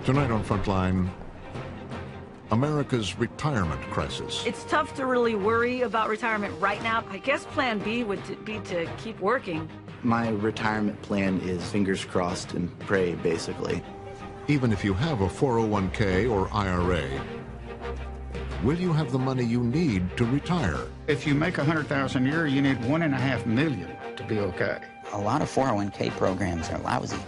Tonight on Frontline, America's retirement crisis. It's tough to really worry about retirement right now. I guess plan B would be to keep working. My retirement plan is fingers crossed and pray, basically. Even if you have a 401k or IRA, will you have the money you need to retire? If you make $100,000 a year, you need $1.5 million to be okay. A lot of 401k programs are lousy.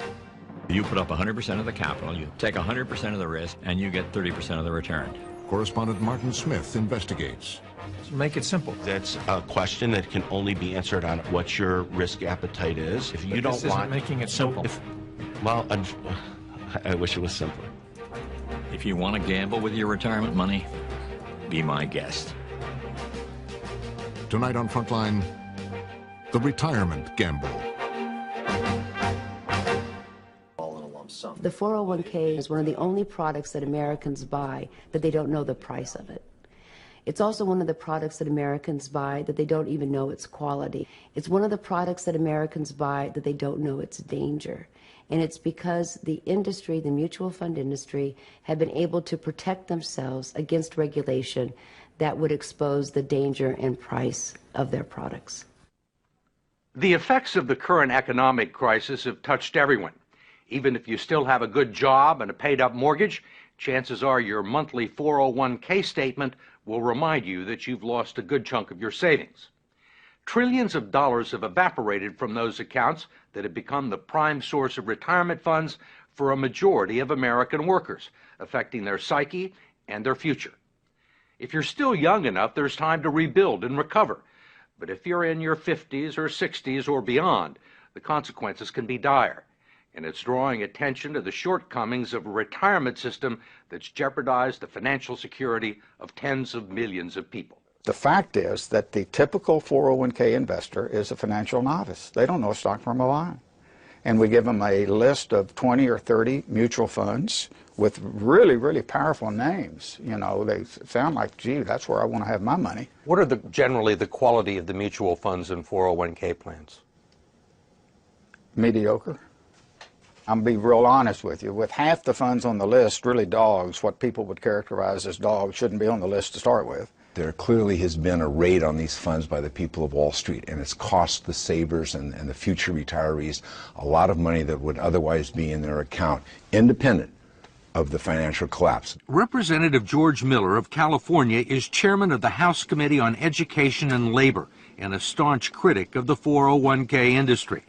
You put up 100% of the capital, you take 100% of the risk, and you get 30% of the return. Correspondent Martin Smith investigates. Make it simple. That's a question that can only be answered on what your risk appetite is. If you don't want making it simple. Well, I wish it was simpler. If you want to gamble with your retirement money, be my guest. Tonight on Frontline, the retirement gamble. The 401k is one of the only products that Americans buy that they don't know the price of it. It's also one of the products that Americans buy that they don't even know its quality. It's one of the products that Americans buy that they don't know its danger. And it's because the industry, the mutual fund industry, have been able to protect themselves against regulation that would expose the danger and price of their products. The effects of the current economic crisis have touched everyone. Even if you still have a good job and a paid-up mortgage, chances are your monthly 401k statement will remind you that you've lost a good chunk of your savings. Trillions of dollars have evaporated from those accounts that have become the prime source of retirement funds for a majority of American workers, affecting their psyche and their future. If you're still young enough, there's time to rebuild and recover. But if you're in your 50s or 60s or beyond, the consequences can be dire. And it's drawing attention to the shortcomings of a retirement system that's jeopardized the financial security of tens of millions of people. The fact is that the typical 401k investor is a financial novice. They don't know a stock from a line. And we give them a list of 20 or 30 mutual funds with really, really powerful names. You know, they sound like, gee, that's where I want to have my money. What are generally the quality of the mutual funds and 401k plans? Mediocre. I'm going to be real honest with you. With half the funds on the list, really dogs, what people would characterize as dogs, shouldn't be on the list to start with. There clearly has been a raid on these funds by the people of Wall Street, and it's cost the savers and the future retirees a lot of money that would otherwise be in their account, independent of the financial collapse. Representative George Miller of California is chairman of the House Committee on Education and Labor and a staunch critic of the 401k industry,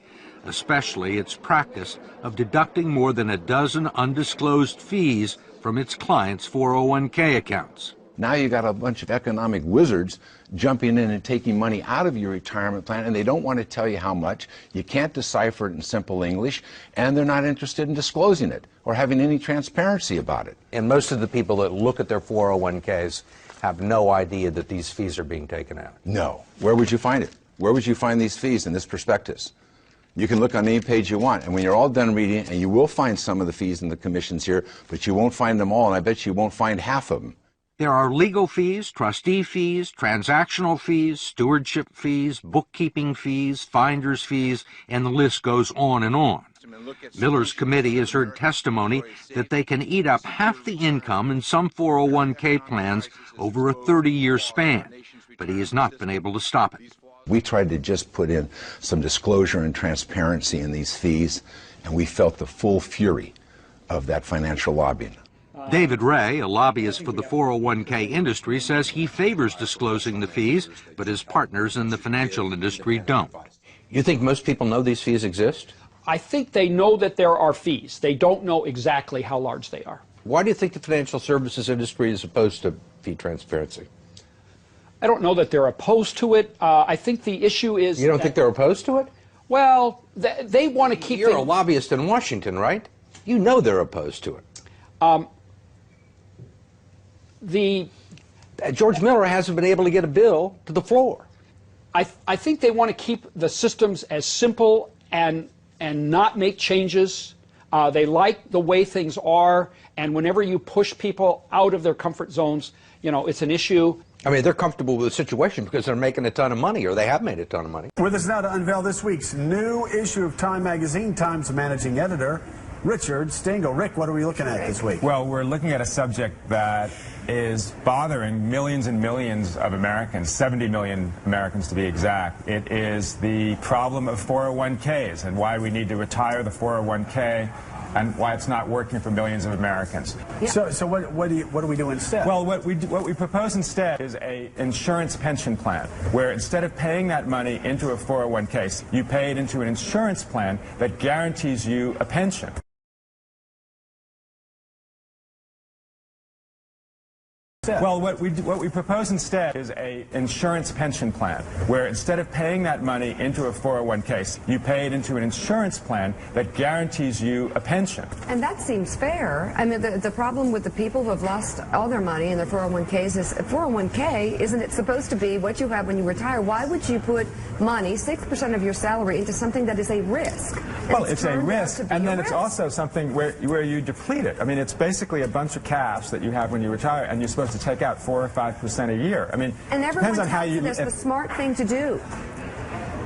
especially its practice of deducting more than a dozen undisclosed fees from its clients' 401k accounts. Now you got a bunch of economic wizards jumping in and taking money out of your retirement plan, and they don't want to tell you how much. You can't decipher it in simple English, and they're not interested in disclosing it or having any transparency about it. And most of the people that look at their 401ks have no idea that these fees are being taken out. No. Where would you find it? Where would you find these fees in this prospectus? You can look on any page you want, and when you're all done reading it, and you will find some of the fees and the commissions here, but you won't find them all, and I bet you won't find half of them. There are legal fees, trustee fees, transactional fees, stewardship fees, bookkeeping fees, finder's fees, and the list goes on and on. Miller's committee has heard testimony that they can eat up half the income in some 401k plans over a 30-year span, but he has not been able to stop it. We tried to just put in some disclosure and transparency in these fees, and we felt the full fury of that financial lobbying. David Ray, a lobbyist for the 401k industry, says he favors disclosing the fees, but his partners in the financial industry don't. You think most people know these fees exist? I think they know that there are fees. They don't know exactly how large they are. Why do you think the financial services industry is opposed to fee transparency? I don't know that they're opposed to it. I think the issue is... You don't think they're opposed to it? Well, they want to keep... You're a lobbyist in Washington, right? You know they're opposed to it. George Miller hasn't been able to get a bill to the floor. I think they want to keep the systems as simple and not make changes. They like the way things are, and whenever you push people out of their comfort zones, you know, it's an issue. I mean, they're comfortable with the situation because they're making a ton of money, or they have made a ton of money. With us now to unveil this week's new issue of Time magazine, Time's managing editor, Richard Stengel. Rick, what are we looking at this week? Well, we're looking at a subject that is bothering millions and millions of Americans, 70 million Americans to be exact. It is the problem of 401ks and why we need to retire the 401k and why it's not working for millions of Americans. Yeah. So what do we do instead? Well, what we propose instead is a insurance pension plan, where instead of paying that money into a 401k, you pay it into an insurance plan that guarantees you a pension. Well, what we propose instead is a insurance pension plan, where instead of paying that money into a 401k, you pay it into an insurance plan that guarantees you a pension. And that seems fair. I mean, the problem with the people who have lost all their money in their 401ks is 401k, isn't it supposed to be what you have when you retire? Why would you put money, 6% of your salary, into something that is a risk? Well, it's a risk, and then it's also something where you deplete it. I mean, it's basically a bunch of cash that you have when you retire, and you're supposed to take out 4 or 5% a year. I mean, and everyone depends on how you. It's the smart thing to do.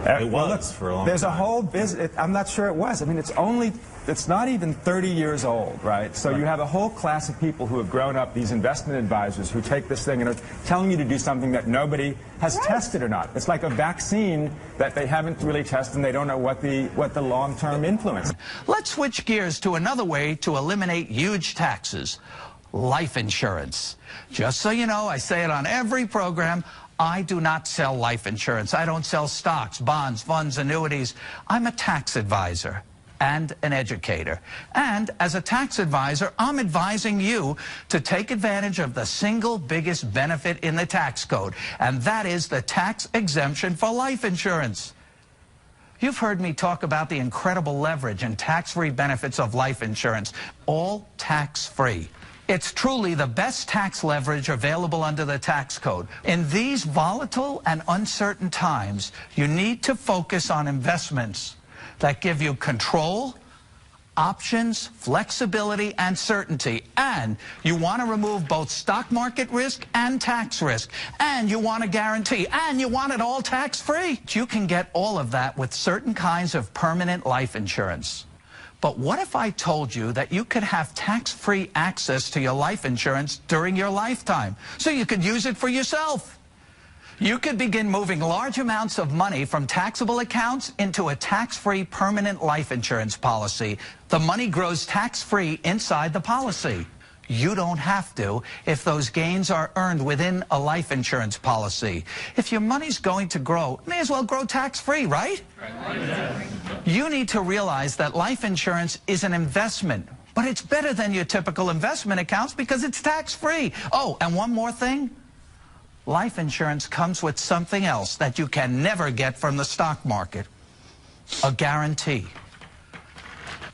It was for a long time. There's a whole business. I'm not sure it was. I mean, it's not even 30 years old, right? So you have a whole class of people who have grown up, these investment advisors who take this thing and are telling you to do something that nobody has tested or not. It's like a vaccine that they haven't really tested, and they don't know what the long-term influence. Let's switch gears to another way to eliminate huge taxes. Life insurance. Just so you know, I say it on every program, I do not sell life insurance. I don't sell stocks, bonds, funds, annuities. I'm a tax advisor and an educator. And as a tax advisor, I'm advising you to take advantage of the single biggest benefit in the tax code, and that is the tax exemption for life insurance. You've heard me talk about the incredible leverage and tax-free benefits of life insurance, all tax-free. It's truly the best tax leverage available under the tax code. In these volatile and uncertain times, you need to focus on investments that give you control, options, flexibility, and certainty. And you want to remove both stock market risk and tax risk. And you want a guarantee. And you want it all tax-free. You can get all of that with certain kinds of permanent life insurance. But what if I told you that you could have tax-free access to your life insurance during your lifetime, so you could use it for yourself? You could begin moving large amounts of money from taxable accounts into a tax-free permanent life insurance policy. The money grows tax-free inside the policy. You don't have to if those gains are earned within a life insurance policy. If your money's going to grow, it may as well grow tax-free, right? You need to realize that life insurance is an investment, but it's better than your typical investment accounts because it's tax-free. Oh, and one more thing. Life insurance comes with something else that you can never get from the stock market: a guarantee.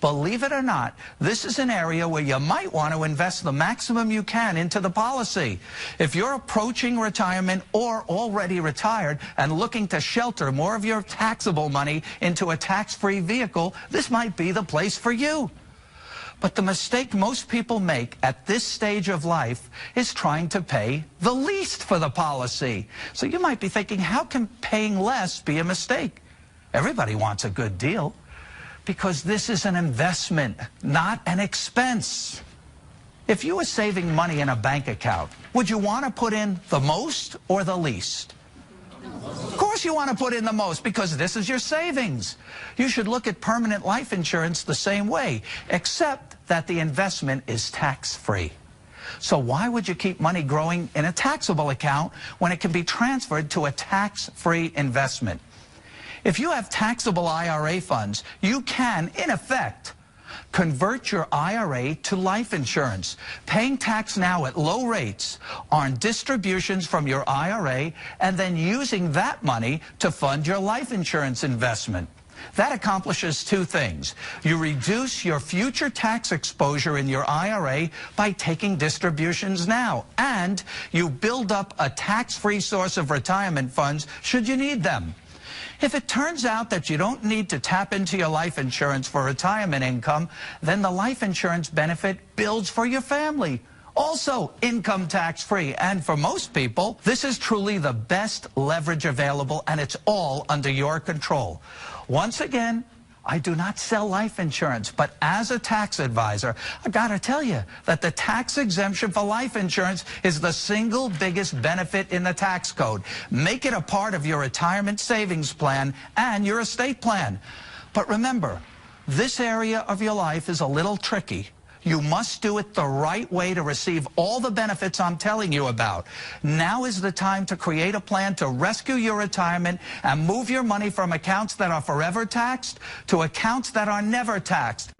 Believe it or not, this is an area where you might want to invest the maximum you can into the policy. If you're approaching retirement or already retired and looking to shelter more of your taxable money into a tax-free vehicle, this might be the place for you. But the mistake most people make at this stage of life is trying to pay the least for the policy. So you might be thinking, how can paying less be a mistake? Everybody wants a good deal, because this is an investment, not an expense. If you were saving money in a bank account, would you want to put in the most or the least? Of course you want to put in the most, because this is your savings. You should look at permanent life insurance the same way, except that the investment is tax-free. So why would you keep money growing in a taxable account when it can be transferred to a tax-free investment? If you have taxable IRA funds, you can, in effect, convert your IRA to life insurance, paying tax now at low rates on distributions from your IRA, and then using that money to fund your life insurance investment. That accomplishes two things. You reduce your future tax exposure in your IRA by taking distributions now, and you build up a tax-free source of retirement funds should you need them. If it turns out that you don't need to tap into your life insurance for retirement income, then the life insurance benefit builds for your family. Also income tax-free, and for most people, this is truly the best leverage available, and it's all under your control. Once again, I do not sell life insurance, but as a tax advisor, I gotta tell you that the tax exemption for life insurance is the single biggest benefit in the tax code. Make it a part of your retirement savings plan and your estate plan. But remember, this area of your life is a little tricky. You must do it the right way to receive all the benefits I'm telling you about. Now is the time to create a plan to rescue your retirement and move your money from accounts that are forever taxed to accounts that are never taxed.